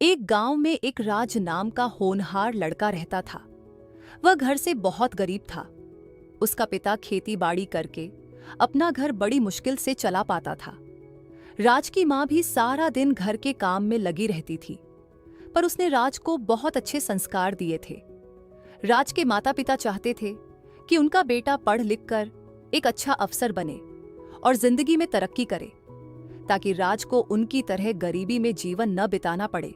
एक गांव में एक राज नाम का होनहार लड़का रहता था। वह घर से बहुत गरीब था। उसका पिता खेती बाड़ी करके अपना घर बड़ी मुश्किल से चला पाता था। राज की माँ भी सारा दिन घर के काम में लगी रहती थी, पर उसने राज को बहुत अच्छे संस्कार दिए थे। राज के माता पिता चाहते थे कि उनका बेटा पढ़ लिख कर एक अच्छा अफसर बने और जिंदगी में तरक्की करे, ताकि राज को उनकी तरह गरीबी में जीवन न बिताना पड़े।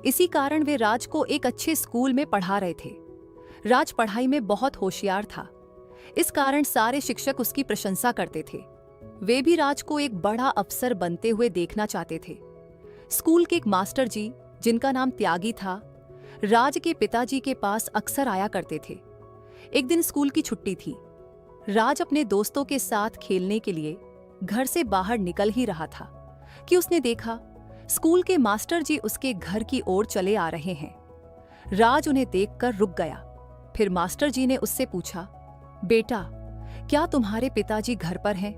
इसी कारण वे राज को एक अच्छे स्कूल में पढ़ा रहे थे। राज पढ़ाई में बहुत होशियार था, इस कारण सारे शिक्षक उसकी प्रशंसा करते थे। वे भी राज को एक बड़ा अफसर बनते हुए देखना चाहते थे। स्कूल के एक मास्टर जी, जिनका नाम त्यागी था, राज के पिताजी के पास अक्सर आया करते थे। एक दिन स्कूल की छुट्टी थी। राज अपने दोस्तों के साथ खेलने के लिए घर से बाहर निकल ही रहा था कि उसने देखा स्कूल के मास्टर जी उसके घर की ओर चले आ रहे हैं। राज उन्हें देखकर रुक गया। फिर मास्टर जी ने उससे पूछा, बेटा, क्या तुम्हारे पिताजी घर पर हैं?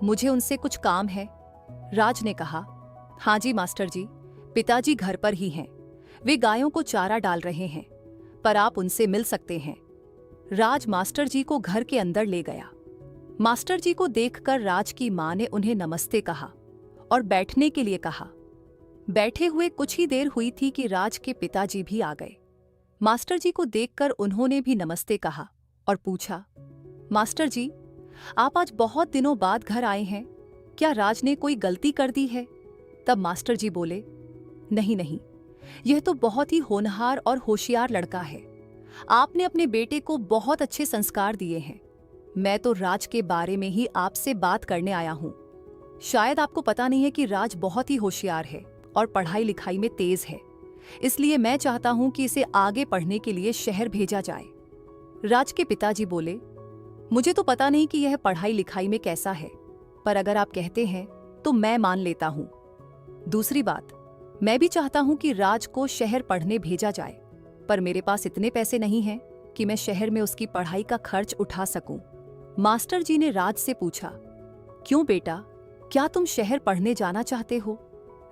मुझे उनसे कुछ काम है। राज ने कहा, हाँ जी मास्टर जी, पिताजी घर पर ही हैं। वे गायों को चारा डाल रहे हैं, पर आप उनसे मिल सकते हैं। राज मास्टर जी को घर के अंदर ले गया। मास्टर जी को देखकर राज की मां ने उन्हें नमस्ते कहा और बैठने के लिए कहा। बैठे हुए कुछ ही देर हुई थी कि राज के पिताजी भी आ गए। मास्टर जी को देखकर उन्होंने भी नमस्ते कहा और पूछा, मास्टर जी, आप आज बहुत दिनों बाद घर आए हैं, क्या राज ने कोई गलती कर दी है? तब मास्टर जी बोले, नहीं नहीं, यह तो बहुत ही होनहार और होशियार लड़का है। आपने अपने बेटे को बहुत अच्छे संस्कार दिए हैं। मैं तो राज के बारे में ही आपसे बात करने आया हूँ। शायद आपको पता नहीं है कि राज बहुत ही होशियार है और पढ़ाई लिखाई में तेज है, इसलिए मैं चाहता हूं कि इसे आगे पढ़ने के लिए शहर भेजा जाए। राज के पिताजी बोले, मुझे तो पता नहीं कि यह पढ़ाई लिखाई में कैसा है, पर अगर आप कहते हैं तो मैं मान लेता हूं। दूसरी बात, मैं भी चाहता हूं कि राज को शहर पढ़ने भेजा जाए, पर मेरे पास इतने पैसे नहीं हैं कि मैं शहर में उसकी पढ़ाई का खर्च उठा सकूं। मास्टर जी ने राज से पूछा, क्यों बेटा, क्या तुम शहर पढ़ने जाना चाहते हो?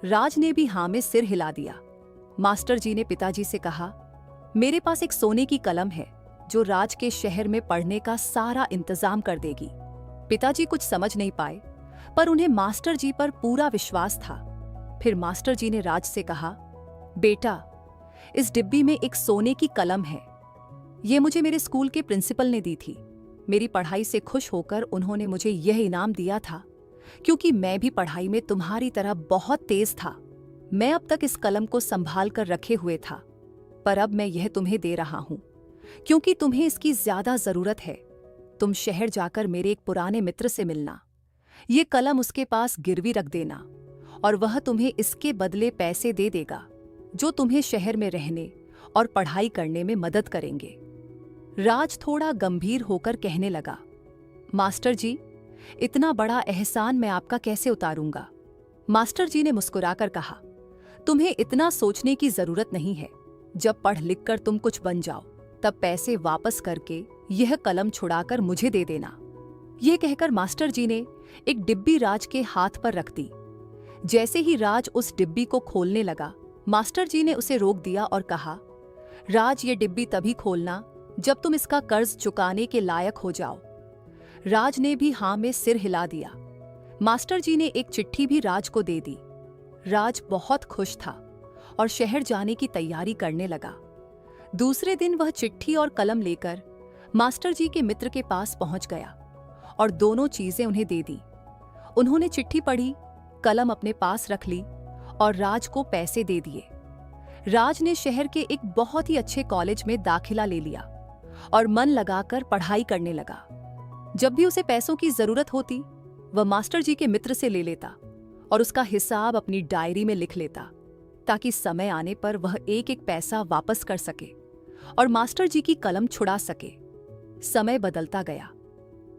राज ने भी हाँ में सिर हिला दिया। मास्टर जी ने पिताजी से कहा, मेरे पास एक सोने की कलम है जो राज के शहर में पढ़ने का सारा इंतजाम कर देगी। पिताजी कुछ समझ नहीं पाए, पर उन्हें मास्टर जी पर पूरा विश्वास था। फिर मास्टर जी ने राज से कहा, बेटा, इस डिब्बी में एक सोने की कलम है। ये मुझे मेरे स्कूल के प्रिंसिपल ने दी थी। मेरी पढ़ाई से खुश होकर उन्होंने मुझे यह इनाम दिया था, क्योंकि मैं भी पढ़ाई में तुम्हारी तरह बहुत तेज था। मैं अब तक इस कलम को संभाल कर रखे हुए था, पर अब मैं यह तुम्हें दे रहा हूं, क्योंकि तुम्हें इसकी ज्यादा जरूरत है। तुम शहर जाकर मेरे एक पुराने मित्र से मिलना, ये कलम उसके पास गिरवी रख देना और वह तुम्हें इसके बदले पैसे दे देगा, जो तुम्हें शहर में रहने और पढ़ाई करने में मदद करेंगे। राज थोड़ा गंभीर होकर कहने लगा, मास्टर जी, इतना बड़ा एहसान मैं आपका कैसे उतारूंगा? मास्टर जी ने मुस्कुराकर कहा, तुम्हें इतना सोचने की जरूरत नहीं है। जब पढ़ लिख कर तुम कुछ बन जाओ, तब पैसे वापस करके यह कलम छुड़ाकर मुझे दे देना। यह कहकर मास्टर जी ने एक डिब्बी राज के हाथ पर रख दी। जैसे ही राज उस डिब्बी को खोलने लगा, मास्टर जी ने उसे रोक दिया और कहा, राज, ये डिब्बी तभी खोलना जब तुम इसका कर्ज चुकाने के लायक हो जाओ। राज ने भी हाँ में सिर हिला दिया। मास्टर जी ने एक चिट्ठी भी राज को दे दी। राज बहुत खुश था और शहर जाने की तैयारी करने लगा। दूसरे दिन वह चिट्ठी और कलम लेकर मास्टर जी के मित्र के पास पहुंच गया और दोनों चीजें उन्हें दे दी। उन्होंने चिट्ठी पढ़ी, कलम अपने पास रख ली और राज को पैसे दे दिए। राज ने शहर के एक बहुत ही अच्छे कॉलेज में दाखिला ले लिया और मन लगाकर पढ़ाई करने लगा। जब भी उसे पैसों की जरूरत होती, वह मास्टर जी के मित्र से ले लेता और उसका हिसाब अपनी डायरी में लिख लेता, ताकि समय आने पर वह एक एक पैसा वापस कर सके और मास्टर जी की कलम छुड़ा सके। समय बदलता गया।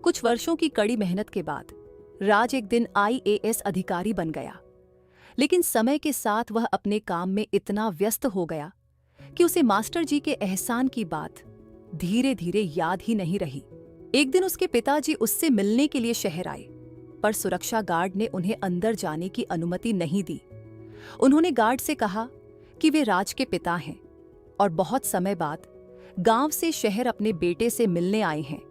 कुछ वर्षों की कड़ी मेहनत के बाद राज एक दिन IAS अधिकारी बन गया, लेकिन समय के साथ वह अपने काम में इतना व्यस्त हो गया कि उसे मास्टर जी के एहसान की बात धीरे धीरे याद ही नहीं रही। एक दिन उसके पिताजी उससे मिलने के लिए शहर आए, पर सुरक्षा गार्ड ने उन्हें अंदर जाने की अनुमति नहीं दी। उन्होंने गार्ड से कहा कि वे राज के पिता हैं और बहुत समय बाद गांव से शहर अपने बेटे से मिलने आए हैं।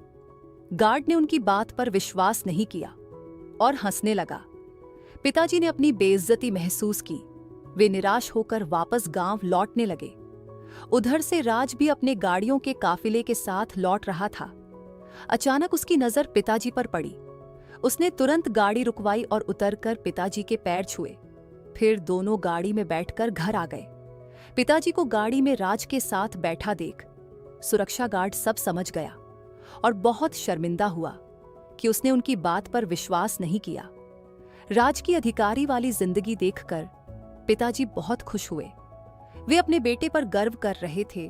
गार्ड ने उनकी बात पर विश्वास नहीं किया और हंसने लगा। पिताजी ने अपनी बेइज्जती महसूस की। वे निराश होकर वापस गांव लौटने लगे। उधर से राज भी अपने गाड़ियों के काफिले के साथ लौट रहा था। अचानक उसकी नजर पिताजी पर पड़ी। उसने तुरंत गाड़ी रुकवाई और उतरकर पिताजी के पैर छुए। फिर दोनों गाड़ी में बैठकर घर आ गए। पिताजी को गाड़ी में राज के साथ बैठा देख सुरक्षा गार्ड सब समझ गया और बहुत शर्मिंदा हुआ कि उसने उनकी बात पर विश्वास नहीं किया। राज की अधिकारी वाली जिंदगी देखकर पिताजी बहुत खुश हुए। वे अपने बेटे पर गर्व कर रहे थे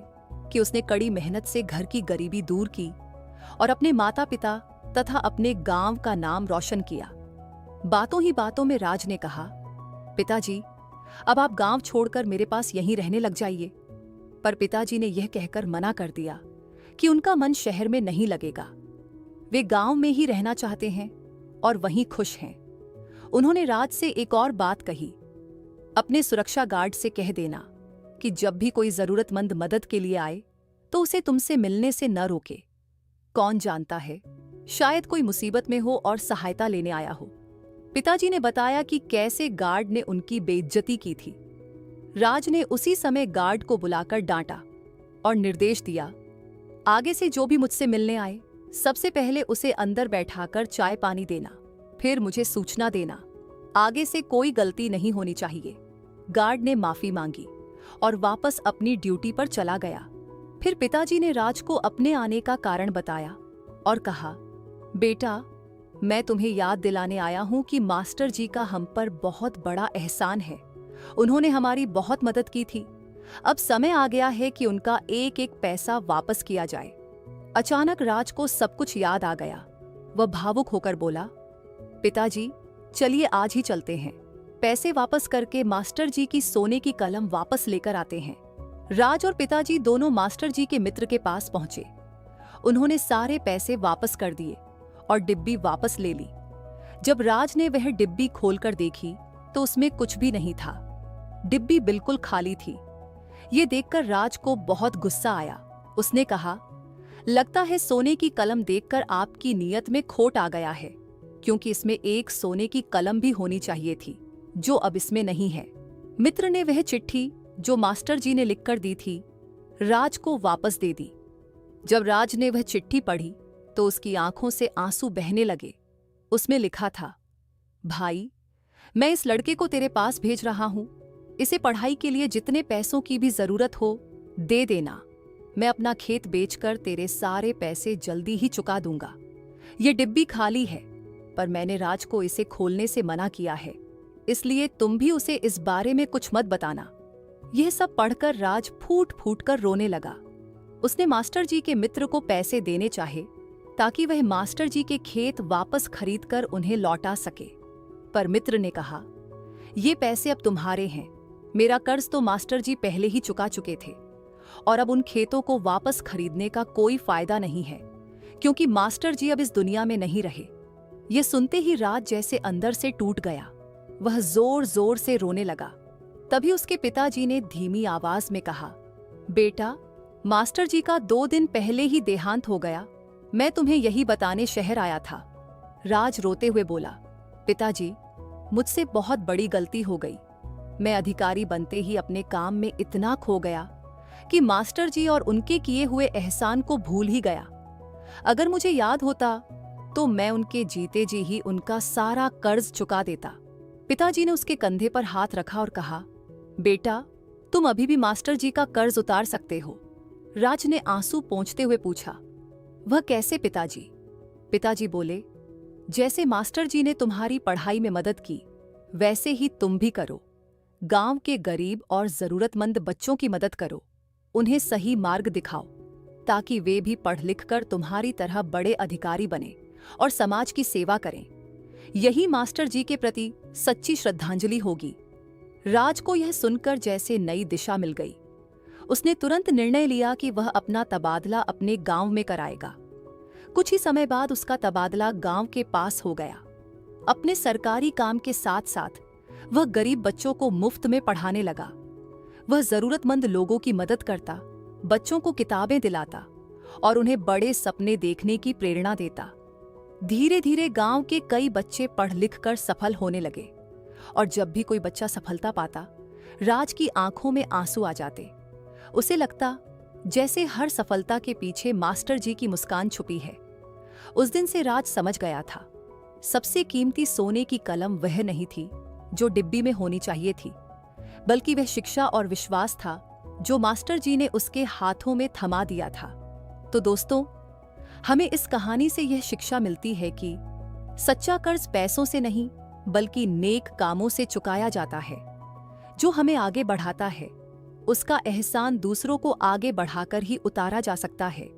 कि उसने कड़ी मेहनत से घर की गरीबी दूर की और अपने माता पिता तथा अपने गांव का नाम रोशन किया। बातों ही बातों में राज ने कहा, पिताजी, अब आप गांव छोड़कर मेरे पास यहीं रहने लग जाइए। पर पिताजी ने यह कहकर मना कर दिया कि उनका मन शहर में नहीं लगेगा। वे गांव में ही रहना चाहते हैं और वहीं खुश हैं। उन्होंने राज से एक और बात कही, अपने सुरक्षा गार्ड से कह देना कि जब भी कोई जरूरतमंद मदद के लिए आए तो उसे तुमसे मिलने से न रोके। कौन जानता है, शायद कोई मुसीबत में हो और सहायता लेने आया हो। पिताजी ने बताया कि कैसे गार्ड ने उनकी बेइज्जती की थी। राज ने उसी समय गार्ड को बुलाकर डांटा और निर्देश दिया, आगे से जो भी मुझसे मिलने आए सबसे पहले उसे अंदर बैठाकर चाय पानी देना, फिर मुझे सूचना देना। आगे से कोई गलती नहीं होनी चाहिए। गार्ड ने माफी मांगी और वापस अपनी ड्यूटी पर चला गया। फिर पिताजी ने राज को अपने आने का कारण बताया और कहा, बेटा, मैं तुम्हें याद दिलाने आया हूं कि मास्टर जी का हम पर बहुत बड़ा एहसान है। उन्होंने हमारी बहुत मदद की थी। अब समय आ गया है कि उनका एक एक पैसा वापस किया जाए। अचानक राज को सब कुछ याद आ गया। वह भावुक होकर बोला, पिताजी, चलिए आज ही चलते हैं। पैसे वापस करके मास्टर जी की सोने की कलम वापस लेकर आते हैं। राज और पिताजी दोनों मास्टर जी के मित्र के पास पहुंचे। उन्होंने सारे पैसे वापस कर दिए और डिब्बी वापस ले ली। जब राज ने वह डिब्बी खोलकर देखी तो उसमें कुछ भी नहीं था। डिब्बी बिल्कुल खाली थी। ये देखकर राज को बहुत गुस्सा आया। उसने कहा, लगता है सोने की कलम देखकर आपकी नीयत में खोट आ गया है, क्योंकि इसमें एक सोने की कलम भी होनी चाहिए थी, जो अब इसमें नहीं है। मित्र ने वह चिट्ठी जो मास्टर जी ने लिखकर दी थी राज को वापस दे दी। जब राज ने वह चिट्ठी पढ़ी तो उसकी आंखों से आंसू बहने लगे। उसमें लिखा था, भाई, मैं इस लड़के को तेरे पास भेज रहा हूं। इसे पढ़ाई के लिए जितने पैसों की भी जरूरत हो दे देना। मैं अपना खेत बेचकर तेरे सारे पैसे जल्दी ही चुका दूंगा। ये डिब्बी खाली है, पर मैंने राज को इसे खोलने से मना किया है, इसलिए तुम भी उसे इस बारे में कुछ मत बताना। यह सब पढ़कर राज फूट फूट कर रोने लगा। उसने मास्टर जी के मित्र को पैसे देने चाहे ताकि वह मास्टर जी के खेत वापस खरीदकर उन्हें लौटा सके, पर मित्र ने कहा, ये पैसे अब तुम्हारे हैं। मेरा कर्ज तो मास्टर जी पहले ही चुका चुके थे और अब उन खेतों को वापस खरीदने का कोई फायदा नहीं है, क्योंकि मास्टर जी अब इस दुनिया में नहीं रहे। ये सुनते ही राज जैसे अंदर से टूट गया। वह जोर जोर से रोने लगा। तभी उसके पिताजी ने धीमी आवाज में कहा, बेटा, मास्टर जी का 2 दिन पहले ही देहांत हो गया। मैं तुम्हें यही बताने शहर आया था। राज रोते हुए बोला, पिताजी, मुझसे बहुत बड़ी गलती हो गई। मैं अधिकारी बनते ही अपने काम में इतना खो गया कि मास्टर जी और उनके किए हुए एहसान को भूल ही गया। अगर मुझे याद होता तो मैं उनके जीते जी ही उनका सारा कर्ज चुका देता। पिताजी ने उसके कंधे पर हाथ रखा और कहा, बेटा, तुम अभी भी मास्टर जी का कर्ज उतार सकते हो। राज ने आंसू पोंछते हुए पूछा, वह कैसे पिताजी? पिताजी बोले, जैसे मास्टर जी ने तुम्हारी पढ़ाई में मदद की, वैसे ही तुम भी करो। गांव के गरीब और जरूरतमंद बच्चों की मदद करो। उन्हें सही मार्ग दिखाओ ताकि वे भी पढ़ लिख कर तुम्हारी तरह बड़े अधिकारी बने और समाज की सेवा करें। यही मास्टर जी के प्रति सच्ची श्रद्धांजलि होगी। राज को यह सुनकर जैसे नई दिशा मिल गई। उसने तुरंत निर्णय लिया कि वह अपना तबादला अपने गांव में कराएगा। कुछ ही समय बाद उसका तबादला गांव के पास हो गया। अपने सरकारी काम के साथ साथ वह गरीब बच्चों को मुफ्त में पढ़ाने लगा। वह जरूरतमंद लोगों की मदद करता, बच्चों को किताबें दिलाता और उन्हें बड़े सपने देखने की प्रेरणा देता। धीरे धीरे गांव के कई बच्चे पढ़ लिख कर सफल होने लगे और जब भी कोई बच्चा सफलता पाता, राज की आंखों में आंसू आ जाते। उसे लगता जैसे हर सफलता के पीछे मास्टर जी की मुस्कान छुपी है। उस दिन से राज समझ गया था, सबसे कीमती सोने की कलम वह नहीं थी जो डिब्बी में होनी चाहिए थी, बल्कि वह शिक्षा और विश्वास था जो मास्टर जी ने उसके हाथों में थमा दिया था। तो दोस्तों, हमें इस कहानी से यह शिक्षा मिलती है कि सच्चा कर्ज पैसों से नहीं बल्कि नेक कामों से चुकाया जाता है। जो हमें आगे बढ़ाता है, उसका एहसान दूसरों को आगे बढ़ाकर ही उतारा जा सकता है।